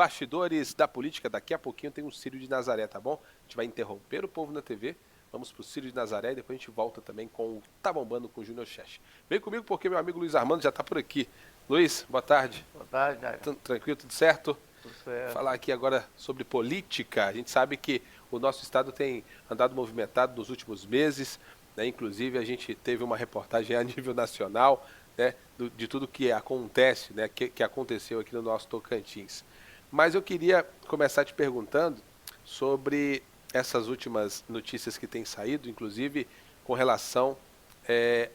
bastidores da política. Daqui a pouquinho tem um Círio de Nazaré, tá bom? A gente vai interromper o Povo na TV, vamos pro Círio de Nazaré e depois a gente volta também com o Tá Bombando com o Júnior Chess. Vem comigo porque meu amigo Luiz Armando já tá por aqui. Luiz, boa tarde. Boa tarde, Jair. Tranquilo, tudo certo? Tudo certo. Falar aqui agora sobre política. A gente sabe que o nosso estado tem andado movimentado nos últimos meses, né? Inclusive a gente teve uma reportagem a nível nacional, né? De tudo que acontece, né? Que aconteceu aqui no nosso Tocantins. Mas eu queria começar te perguntando sobre essas últimas notícias que têm saído, inclusive com relação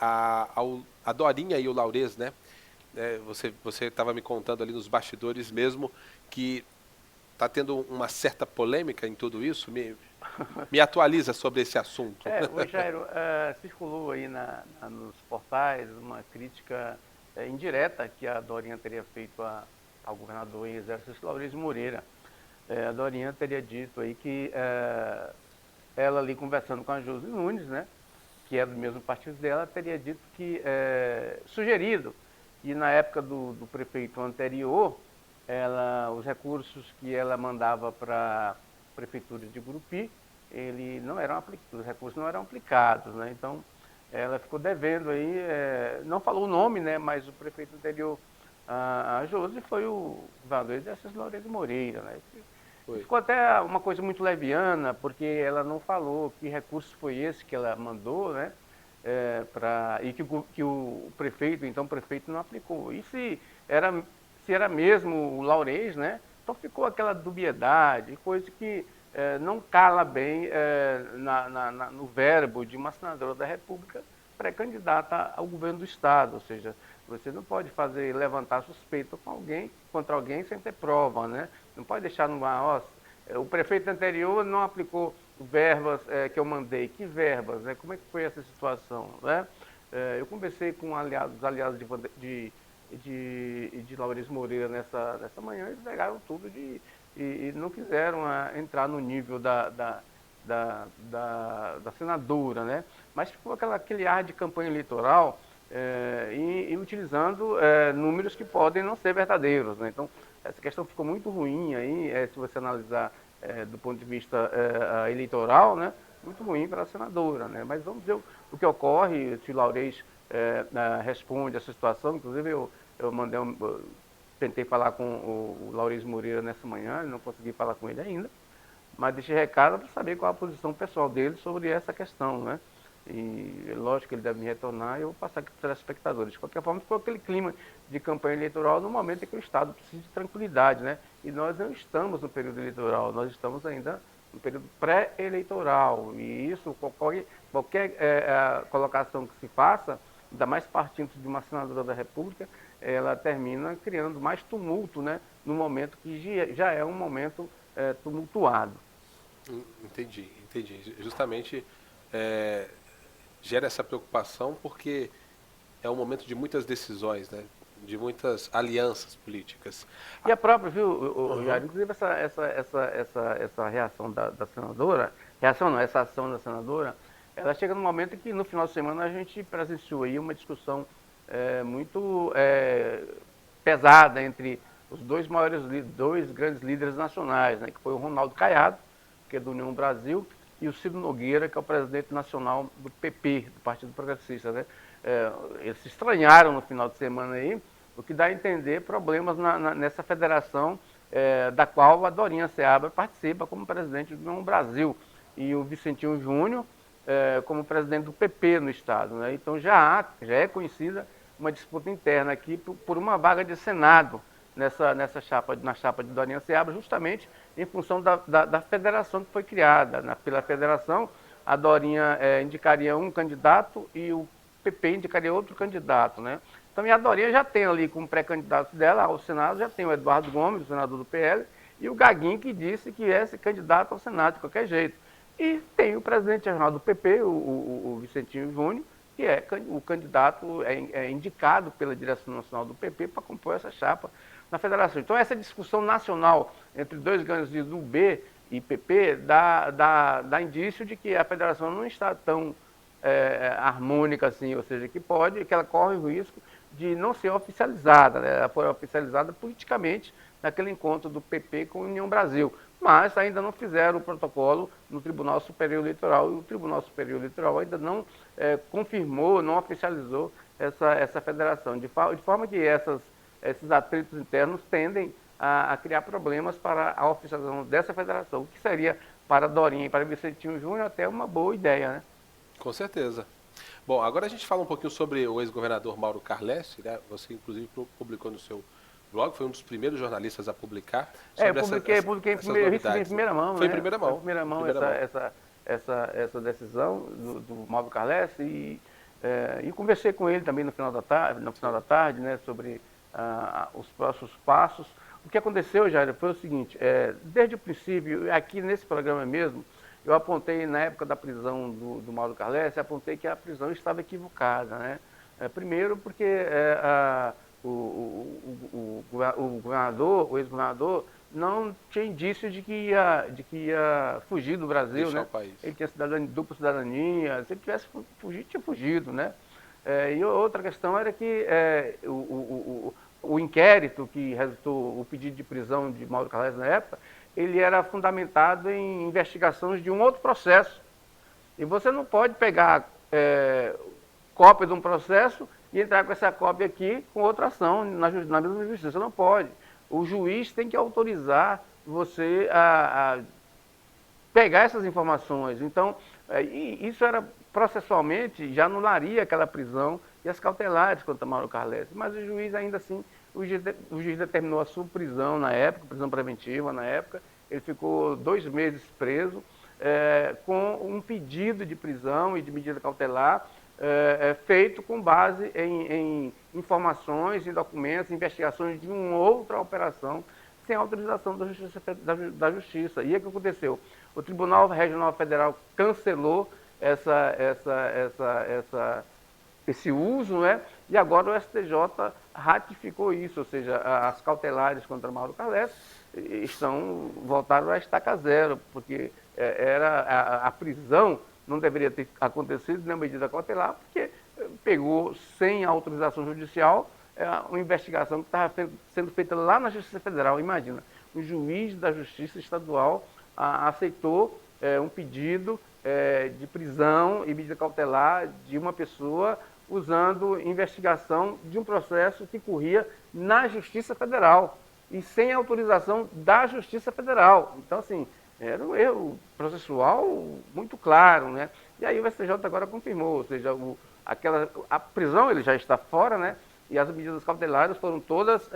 a Dorinha e o Laurez, né? Você estava me contando ali nos bastidores mesmo que está tendo uma certa polêmica em tudo isso. Me atualiza sobre esse assunto. Ô Jairo, circulou aí nos portais uma crítica indireta que a Dorinha teria feito ao governador em exercício, Laurez Moreira. A Dorinha teria dito aí que ela ali conversando com a Josi Nunes, né, que é do mesmo partido dela, teria dito que, sugerido, e na época do prefeito anterior, os recursos que ela mandava para a prefeitura de Gurupi, os recursos não eram aplicados, né? Então, ela ficou devendo aí, não falou o nome, né, mas o prefeito anterior a Josi foi o governador Exercício Laurez Moreira, né? Ficou até uma coisa muito leviana, porque ela não falou que recurso foi esse que ela mandou, né? E que o prefeito, então o prefeito não aplicou. E se era mesmo o Laurez, né? Então ficou aquela dubiedade, coisa que não cala bem no verbo de uma senadora da República pré-candidata ao governo do Estado. Ou seja, você não pode levantar suspeita contra alguém sem ter prova, né? Não pode deixar no ar, o prefeito anterior não aplicou verbas que eu mandei. Que verbas, né? Como é que foi essa situação, né? Eu conversei com os aliados de Laurez Moreira nessa manhã, eles negaram tudo e não quiseram entrar no nível da senadora, né? Mas ficou aquele ar de campanha eleitoral e utilizando números que podem não ser verdadeiros, né? Então, essa questão ficou muito ruim aí, se você analisar do ponto de vista eleitoral, né? Muito ruim para a senadora, né? Mas vamos ver o que ocorre, se o Laurez responde a essa situação. Inclusive, eu tentei falar com o Laurez Moreira nessa manhã, não consegui falar com ele ainda, mas deixei recado para saber qual a posição pessoal dele sobre essa questão, né? E lógico que ele deve me retornar e eu vou passar aqui para os telespectadores. De qualquer forma, ficou aquele clima de campanha eleitoral no momento em que o Estado precisa de tranquilidade, né? E nós não estamos no período eleitoral, nós estamos ainda no período pré-eleitoral. E isso, qualquer colocação que se faça, ainda mais partindo de uma senadora da República, ela termina criando mais tumulto, né? No momento que já é um momento tumultuado. Entendi. Justamente gera essa preocupação porque é um momento de muitas decisões, né? De muitas alianças políticas. E a própria, viu, Jair, inclusive essa reação da senadora, essa ação da senadora, ela chega num momento em que no final de semana a gente presenciou aí uma discussão muito pesada entre os dois grandes líderes nacionais, né, que foi o Ronaldo Caiado, que é do União Brasil, e o Ciro Nogueira, que é o presidente nacional do PP, do Partido Progressista, né? Eles se estranharam no final de semana aí, o que dá a entender problemas nessa federação da qual a Dorinha Seabra participa como presidente do União Brasil e o Vicentinho Júnior como presidente do PP no estado, né? Então já é conhecida uma disputa interna aqui por uma vaga de Senado na chapa de Dorinha Seabra, justamente em função da federação que foi criada. Pela federação, a Dorinha indicaria um candidato e o PP indicaria outro candidato, né? Então, a Dorinha já tem ali como pré-candidato dela ao Senado, já tem o Eduardo Gomes, o senador do PL, e o Gaguinho, que disse que é candidato ao Senado de qualquer jeito. E tem o presidente regional do PP, o Vicentinho Júnior, que é o candidato, indicado pela direção nacional do PP para compor essa chapa na federação. Então, essa discussão nacional entre dois grandes líderes do B e PP dá indício de que a federação não está tão harmônica assim, ou seja, que ela corre o risco de não ser oficializada, né? Ela foi oficializada politicamente naquele encontro do PP com a União Brasil. Mas ainda não fizeram o protocolo no Tribunal Superior Eleitoral, e o Tribunal Superior Eleitoral ainda não confirmou, não oficializou essa federação, de forma que esses atritos internos tendem a criar problemas para a oficialização dessa federação, o que seria para Dorinha e para Vicentinho Júnior até uma boa ideia, né? Com certeza. Bom, agora a gente fala um pouquinho sobre o ex-governador Mauro Carlessi, né? Você, inclusive, publicou no seu blog, foi um dos primeiros jornalistas a publicar sobre publiquei eu recebi em primeira mão, Foi né? em primeira mão. Foi em primeira mão essa decisão do Mauro Carlessi e conversei com ele também no final da tarde, né, sobre os próximos passos. O que aconteceu, Jair, foi o seguinte, desde o princípio, aqui nesse programa mesmo, eu apontei, na época da prisão do Mauro Carlessi, apontei que a prisão estava equivocada, né? Primeiro porque o governador, o ex-governador, não tinha indício de que ia fugir do Brasil, deixar né? o país. Ele tinha dupla cidadania, se ele tivesse fugido, tinha fugido, né? E outra questão era que o inquérito que resultou, o pedido de prisão de Mauro Carlessi na época, ele era fundamentado em investigações de um outro processo. E você não pode pegar cópia de um processo e entrar com essa cópia aqui com outra ação na mesma justiça. Não pode. O juiz tem que autorizar você a pegar essas informações. Então, isso era processualmente, já anularia aquela prisão e as cautelares contra Mauro Carlessi. Mas o juiz, ainda assim, o juiz determinou a sua prisão na época, prisão preventiva na época. Ele ficou 2 meses preso, com um pedido de prisão e de medida cautelar feito com base em informações, em documentos, investigações de uma outra operação, sem autorização da Justiça. E o que aconteceu? O Tribunal Regional Federal cancelou esse uso, né? E agora o STJ ratificou isso, ou seja, as cautelares contra Mauro Carlessi voltaram a estaca zero, porque a prisão não deveria ter acontecido na medida cautelar, porque pegou sem autorização judicial uma investigação que estava sendo feita lá na Justiça Federal. Imagina, o juiz da Justiça Estadual aceitou um pedido de prisão e medida cautelar de uma pessoa usando investigação de um processo que corria na Justiça Federal e sem autorização da Justiça Federal. Então, assim, era um erro processual muito claro, né? E aí o STJ agora confirmou, ou seja, a prisão ele já está fora, né? E as medidas cautelares foram todas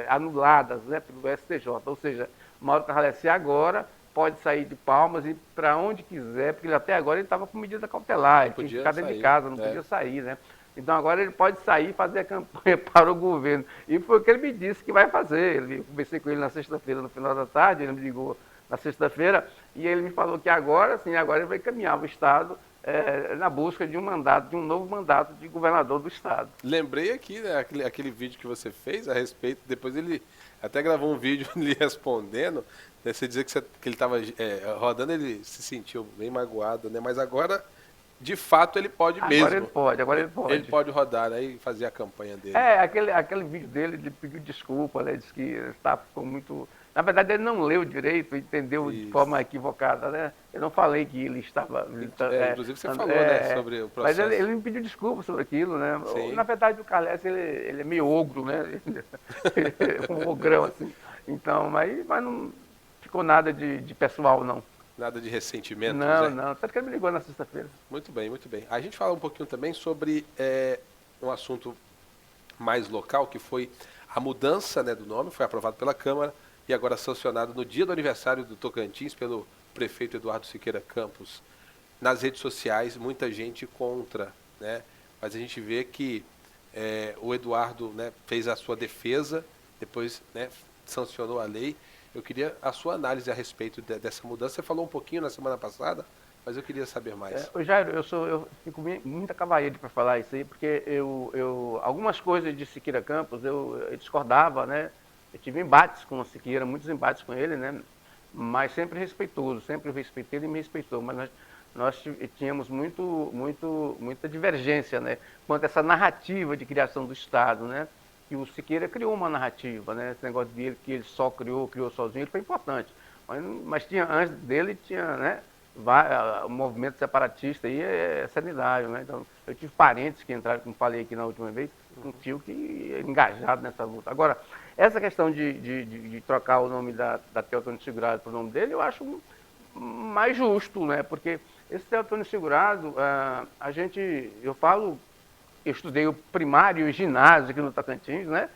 anuladas, né, pelo STJ. Ou seja, Mauro Carlessi agora pode sair de Palmas e para onde quiser, porque até agora ele estava com medida cautelar, ele tinha que ficar dentro de casa, não podia sair, né? Então agora ele pode sair e fazer a campanha para o governo. E foi o que ele me disse que vai fazer. Eu conversei com ele na sexta-feira, no final da tarde, ele me ligou na sexta-feira, e ele me falou que agora sim, agora ele vai caminhar o Estado na busca de um novo mandato de governador do Estado. Lembrei aqui, né, aquele vídeo que você fez a respeito, depois ele até gravou um vídeo lhe respondendo, né, você dizia que ele estava rodando, ele se sentiu bem magoado, né, mas agora, de fato, ele pode mesmo. Agora ele pode. Ele pode rodar, né, e fazer a campanha dele. Aquele vídeo dele, ele pediu desculpa, né, disse que ficou muito... Na verdade, ele não leu direito, entendeu de forma equivocada, né? Eu não falei que ele estava... inclusive você falou, né, sobre o processo. Mas ele me pediu desculpa sobre aquilo, né? Sim. Na verdade, o Carlessi, ele é meio ogro, né? Um ogrão, assim. Então, mas não ficou nada de pessoal, não. Nada de ressentimento, não. Tanto que ele me ligou na sexta-feira. Muito bem, muito bem. A gente fala um pouquinho também sobre um assunto mais local, que foi a mudança, né, do nome, foi aprovado pela Câmara, e agora sancionado no dia do aniversário do Tocantins pelo prefeito Eduardo Siqueira Campos. Nas redes sociais, muita gente contra, né? Mas a gente vê que o Eduardo, né, fez a sua defesa, depois, né, sancionou a lei. Eu queria a sua análise a respeito dessa mudança. Você falou um pouquinho na semana passada, mas eu queria saber mais. Jairo, eu fico muita cavaleira para falar isso aí, porque algumas coisas de Siqueira Campos eu discordava, né? Eu tive embates com o Siqueira, muitos embates com ele, né? Mas sempre respeitoso, sempre respeitei, ele me respeitou, mas nós tínhamos muita divergência, né? Quanto a essa narrativa de criação do Estado, né? que o Siqueira criou uma narrativa, né? Esse negócio dele que ele só criou sozinho, ele foi importante. Mas tinha, antes dele tinha, né? O movimento separatista aí é sanitário, né? Então, eu tive parentes que entraram, como falei aqui na última vez, um tio que é engajado nessa luta. Agora, essa questão de trocar o nome da Teotônio Segurado para o nome dele, eu acho mais justo, né? Porque esse Teotônio Segurado, eu estudei o primário e o ginásio aqui no Tocantins, né?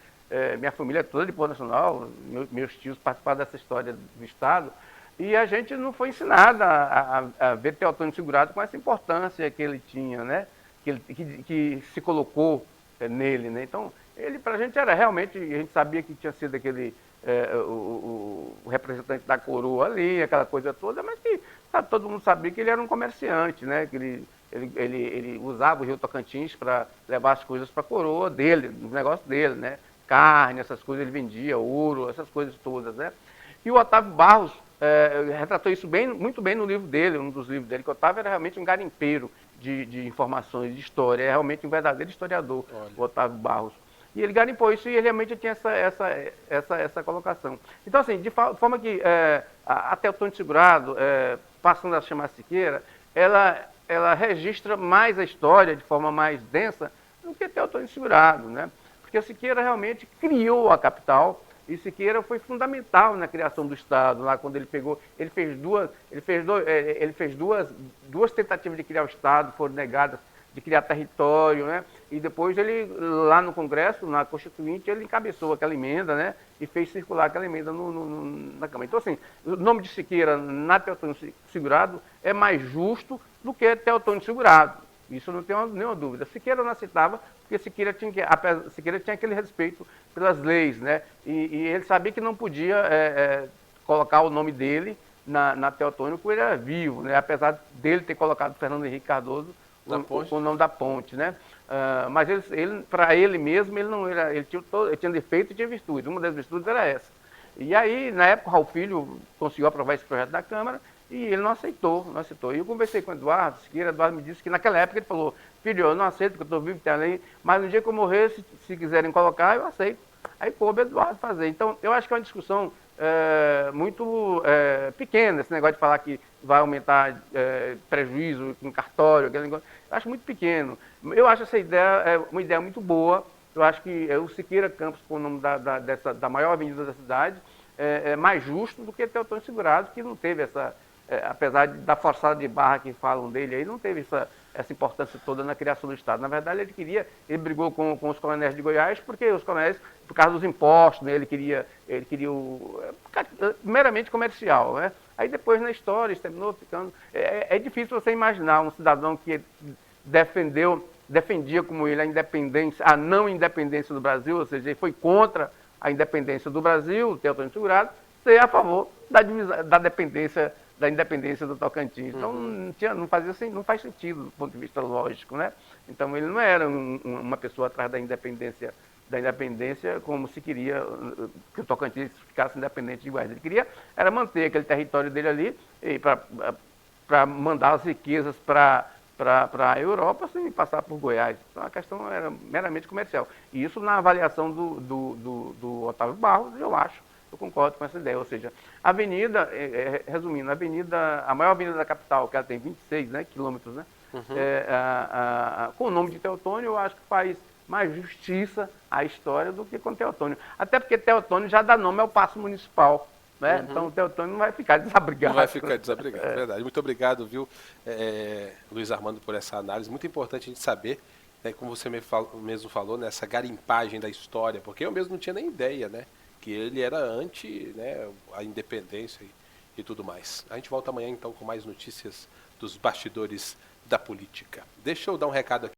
Minha família é toda de Porto Nacional, meus tios participaram dessa história do Estado, e a gente não foi ensinado a ver Teotônio Segurado com essa importância que ele tinha, né? Que se colocou nele, né? Então, ele para a gente era realmente, a gente sabia que tinha sido aquele o representante da coroa ali, aquela coisa toda, mas que todo mundo sabia que ele era um comerciante, né? Que ele usava o Rio Tocantins para levar as coisas para a coroa dele, no negócio dele, né? Carne, essas coisas ele vendia, ouro, essas coisas todas, né? E o Otávio Barros retratou isso muito bem no livro dele, um dos livros dele, que o Otávio era realmente um garimpeiro de informações, de história, é realmente um verdadeiro historiador, o Otávio Barros. E ele garimpou isso e ele realmente tinha essa colocação. Então, assim, de forma que a Teotônio Segurado, passando a chamar Siqueira, ela registra mais a história de forma mais densa do que Teotônio Segurado, né? Porque Siqueira realmente criou a capital e Siqueira foi fundamental na criação do Estado. Lá quando ele fez duas tentativas de criar o Estado, foram negadas, de criar território, né? E depois ele, lá no Congresso, na Constituinte, ele encabeçou aquela emenda, né? E fez circular aquela emenda na Câmara. Então, assim, o nome de Siqueira na Teotônio Segurado é mais justo do que Teotônio Segurado. Isso não tem nenhuma dúvida. Siqueira não aceitava, porque Siqueira tinha aquele respeito pelas leis, né? E ele sabia que não podia colocar o nome dele na Teotônio, porque ele era vivo, né? Apesar dele ter colocado Fernando Henrique Cardoso o nome da ponte, né? Mas para ele mesmo, ele não era, ele tinha defeito e tinha virtude. Uma das virtudes era essa. E aí, na época, o Raul Filho conseguiu aprovar esse projeto da Câmara e ele não aceitou. E eu conversei com o Eduardo Siqueira, Eduardo me disse que naquela época ele falou: filho, eu não aceito porque eu estou vivo, tem a lei, mas no dia que eu morrer, se quiserem colocar, eu aceito. Aí coube Eduardo fazer. Então, eu acho que é uma discussão muito pequena, esse negócio de falar que vai aumentar prejuízo com cartório, aquele negócio. Eu acho muito pequeno. Eu acho essa ideia uma ideia muito boa. Eu acho que o Siqueira Campos, por nome da maior avenida da cidade, é mais justo do que Teotônio Segurado, que não teve apesar da forçada de barra que falam dele aí, não teve essa importância toda na criação do Estado. Na verdade, ele brigou com os coronéis de Goiás, porque os coronéis, por causa dos impostos, né, ele queria meramente comercial, né? Aí depois na história isso terminou ficando. É difícil você imaginar um cidadão que defendia como ele a não independência do Brasil, ou seja, ele foi contra a independência do Brasil, Teotônio Segurado, ser a favor da independência do Tocantins. Então não faz sentido do ponto de vista lógico, né? Então ele não era uma pessoa atrás da independência como se queria que o Tocantins ficasse independente de Goiás. Ele queria era manter aquele território dele ali para mandar as riquezas para a Europa sem passar por Goiás. Então a questão era meramente comercial. E isso na avaliação do Otávio Barros, eu concordo com essa ideia. Ou seja, a avenida, resumindo, a maior avenida da capital, que ela tem 26 quilômetros, né? Com o nome de Teotônio, eu acho que faz mais justiça à história do que com Teotônio. Até porque Teotônio já dá nome ao Paço Municipal. Né? Então o Teotônio não vai ficar desabrigado. Não vai ficar desabrigado, é verdade. Muito obrigado, viu, Luiz Armando, por essa análise. Muito importante a gente saber, né, como você mesmo falou, nessa garimpagem da história, porque eu mesmo não tinha nem ideia, né, que ele era anti, né, a independência e tudo mais. A gente volta amanhã, então, com mais notícias dos bastidores da política. Deixa eu dar um recado aqui.